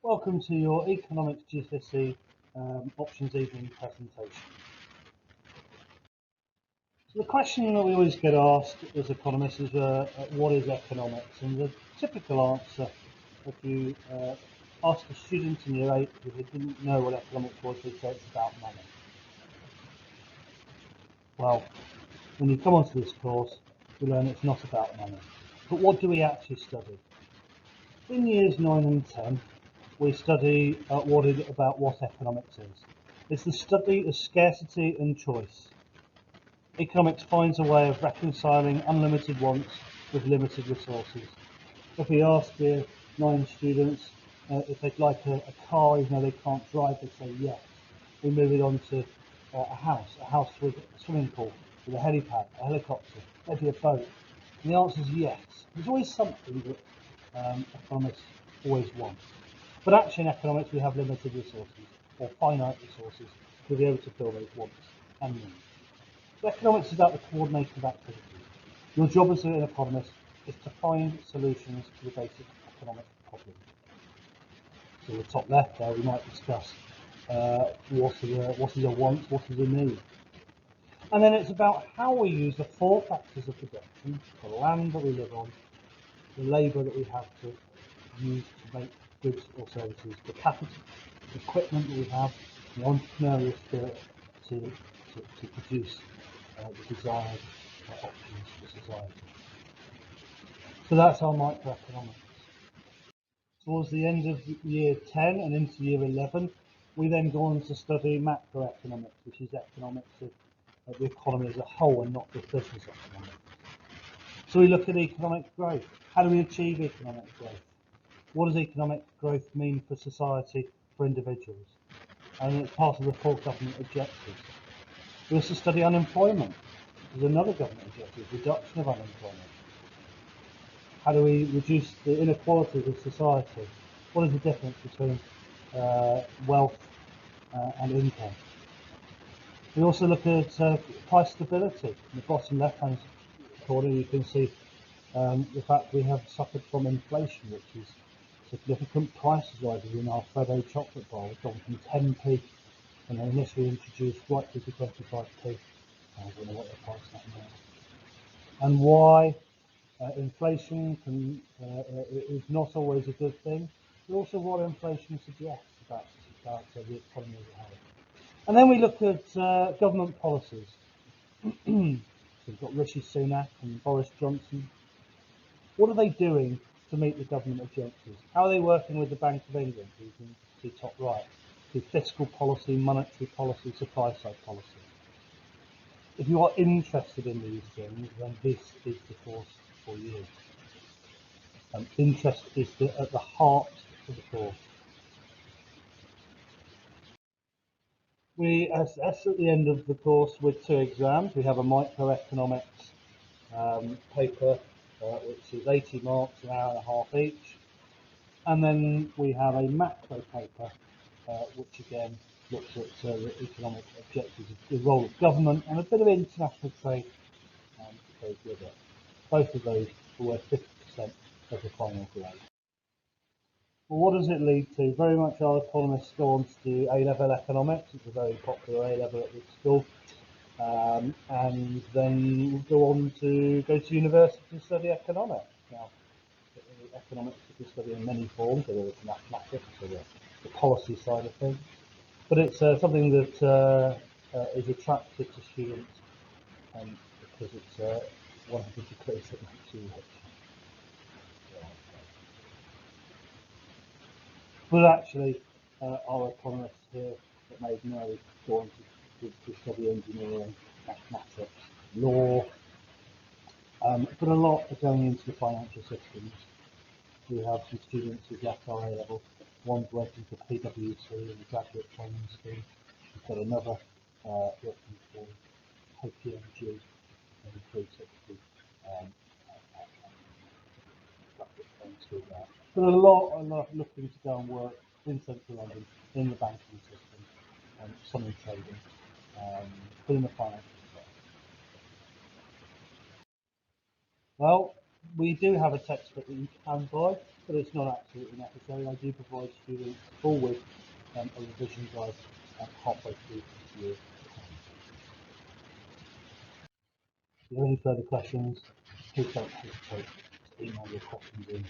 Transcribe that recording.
Welcome to your Economics GCSE Options Evening presentation. So the question that we always get asked as economists is what is economics? And the typical answer, if you ask a student in year 8 who didn't know what economics was, they'd say it's about money. Well, when you come onto this course, you learn it's not about money. But what do we actually study? In years 9 and 10, we study about what economics is. It's the study of scarcity and choice. Economics finds a way of reconciling unlimited wants with limited resources. If we ask here 9 students if they'd like a car, even though they can't drive, they say yes. We move it on to a house with a swimming pool, with a helipad, a helicopter, maybe a boat. And the answer is yes. There's always something that economists always want. But actually in economics we have limited resources, or finite resources, to be able to fill those wants and needs. So economics is about the coordination of activities. Your job as an economist is to find solutions to the basic economic problems. So in the top left there we might discuss what is a want, what is a need. And then it's about how we use the 4 factors of production, the land that we live on, the labour that we have to use to make goods or services, the capital, the equipment that we have, the entrepreneurial spirit to produce the desired options for society. So that's our microeconomics. Towards the end of year 10 and into year 11, we then go on to study macroeconomics, which is economics of the economy as a whole and not just business economics. So we look at economic growth. How do we achieve economic growth? What does economic growth mean for society, for individuals? And it's part of the 4 government objectives. We also study unemployment. There's another government objective, reduction of unemployment. How do we reduce the inequalities of society? What is the difference between wealth and income? We also look at price stability. In the bottom left-hand corner you can see the fact we have suffered from inflation, which is significant price rises in our Freddo chocolate bar. We've gone from 10p when they initially introduced right through to 25p. I don't know what they're priced at now. And why inflation is not always a good thing, but also what inflation suggests about the economy as a whole. And then we look at government policies. So we've got Rishi Sunak and Boris Johnson. What are they doing to meet the government objectives? How are they working with the Bank of England, you can see top right, through fiscal policy, monetary policy, supply side policy? If you are interested in these things, then this is the course for you. Interest is at the heart of the course. We assess at the end of the course with 2 exams. We have a microeconomics paper, which is 80 marks, an hour and a half each. And then we have a macro paper, which again looks at the economic objectives, the role of government, and a bit of international trade goes with it. Both of those are worth 50% of the final grade. Well, what does it lead to? Very much our economists go on to do A-level economics. It's a very popular A-level at this school. And then we'll go on to go to university to study economics. Now, economics you can study in many forms, whether it's mathematics or the policy side of things. But it's something that is attractive to students because it's one of the degrees that makes you rich. But actually, our economists here at Maiden Early go on to study engineering, mathematics, law, but a lot are going into the financial systems. We have some students who've left our A-level. One's working for PwC in the graduate training scheme. We've got another working for KPMG in the 360 graduate training scheme there. But a lot looking to go and work in central London in the banking system, some in trading, but in the financial sector. Well, We do have a textbook that you can buy, but it's not absolutely necessary. I do provide students full with a revision guide halfway through the year. If you have any further questions, please don't hesitate to email your questions in.